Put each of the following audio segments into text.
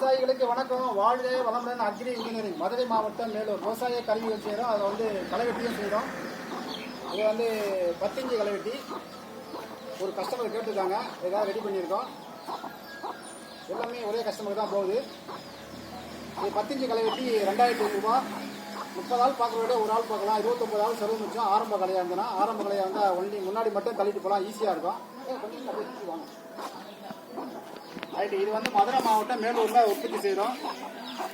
விவசாயிகளுக்கு வணக்கம். வாழ்க வளமுடன். அக்ரி இன்ஜினியரிங், மதுரை மாவட்டம், மேலூர். விவசாய கருவிகள் செய்கிறோம். அதில் வந்து களைவெட்டியும் செய்கிறோம். இது வந்து 10 இன்ச்சு களைவெட்டி. ஒரு கஸ்டமர் கேட்டிருக்காங்க, ஏதாவது ரெடி பண்ணியிருக்கோம். எல்லாமே ஒரே கஸ்டமருக்கு தான் போகுது. இது 10 இன்ச்சு களைவெட்டி 2500 ரூபா. 30 ஆள் பார்க்குற விட ஒரு ஆள் பார்க்கலாம். 29 ஆள் செலவு மிச்சம். ஆரம்ப கலையாக இருந்ததுன்னா, ஆரம்ப கலையாக இருந்தால் ஒன்லி முன்னாடி மட்டும் தள்ளிட்டு போகலாம், ஈஸியாக இருக்கும். கொஞ்சம் வாங்க. ரைட்டு. இது வந்து மதுரை மாவட்டம், மேலூரில் உற்பத்தி செய்கிறோம்.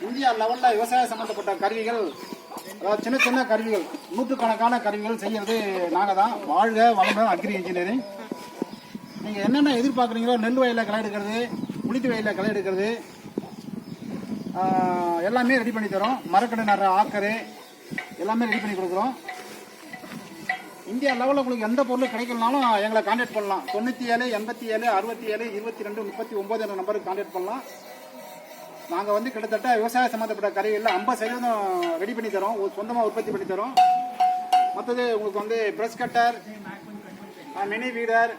இந்தியா லெவலில் விவசாய சம்மந்தப்பட்ட கருவிகள், அதாவது சின்ன சின்ன கருவிகள், நூற்றுக்கணக்கான கருவிகள் செய்கிறது நாங்கள் தான். வாழ்க வளமுடன் அக்ரி இன்ஜினியரிங். நீங்கள் என்னென்ன எதிர்பார்க்குறீங்களோ, நெல் வயலில் களை எடுக்கிறது, உளுந்து வயலில் களை எடுக்கிறது, எல்லாமே ரெடி பண்ணி தரோம். மரக்கடை நடுற ஆக்கரு எல்லாமே ரெடி பண்ணி கொடுக்குறோம். இந்தியா லெவலில் உங்களுக்கு எந்த பொருள் கிடைக்கலனாலும் எங்களை கான்டாக்ட் பண்ணலாம். 97 87 67 22 39 என்ற நம்பருக்கு கான்டாக்ட் பண்ணலாம். நாங்கள் வந்து கிட்டத்தட்ட விவசாய சம்மந்தப்பட்ட கருவிகளில் 50% ரெடி பண்ணி தரோம், சொந்தமாக உற்பத்தி பண்ணி தரோம். மற்றது உங்களுக்கு வந்து ப்ரெஸ் கட்டர், மினி வீடர்,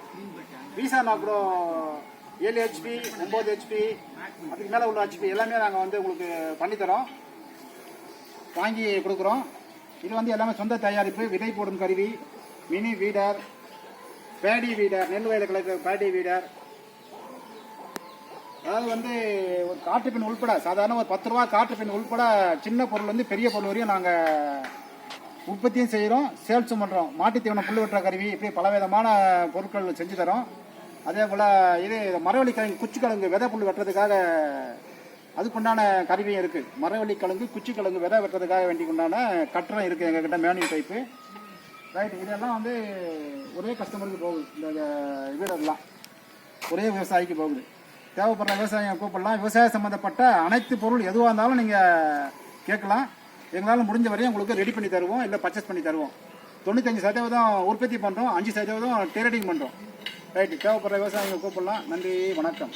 வீசானா கூட 7 HP 9 HP அதுக்கு மேலே உள்ள HP எல்லாமே நாங்கள் வந்து உங்களுக்கு பண்ணித்தரோம், வாங்கி கொடுக்குறோம். இது வந்து எல்லாமே சொந்த தயாரிப்பு. விதை போடும் கருவி, மினி வீடர், பேடி வீடர், நெல் வயலை கலக்கிற பேடி வீடர், அதாவது வந்து ஒரு காட்டு பின் உள்பட, சாதாரண ஒரு 10 ரூபா காட்டு பின் உள்பட சின்ன பொருள் வந்து பெரிய பொருள் வரையும் நாங்கள் உற்பத்தியும் செய்கிறோம், சேல்ஸும் பண்ணுறோம். மாட்டுத் தீவனம், புல் வெட்டுற கருவி, இப்படி பலவிதமான பொருட்கள் செஞ்சு தரோம். அதே போல் இது மரவள்ளி கிழங்கு, குச்சி கிழங்கு, விதை புல் வெட்டுறதுக்காக அதுக்குண்டான கருவியும் இருக்குது. மரவள்ளி கிழங்கு, குச்சி கிழங்கு விதை வெட்டுறதுக்காக வேண்டிக்குண்டான கட்டரம் இருக்குது எங்ககிட்ட, மேனுவல் டைப்பு. ரைட். இதெல்லாம் வந்து ஒரே கஸ்டமருக்கு போகுது. இந்த வீடெல்லாம் ஒரே விவசாயிக்கு போகுது. தேவைப்படுற விவசாயம் கூப்பிடலாம். விவசாய சம்மந்தப்பட்ட அனைத்து பொருள் எதுவாக இருந்தாலும் நீங்கள் கேட்கலாம். எங்களால் முடிஞ்ச வரையும் உங்களுக்கு ரெடி பண்ணி தருவோம், இல்லை பர்ச்சேஸ் பண்ணி தருவோம். 95% உற்பத்தி பண்ணுறோம், 5% ட்ரேடிங் பண்ணுறோம். ரைட்டு. தேவைப்படுற விவசாயிகள் கூப்பிடலாம். நன்றி, வணக்கம்.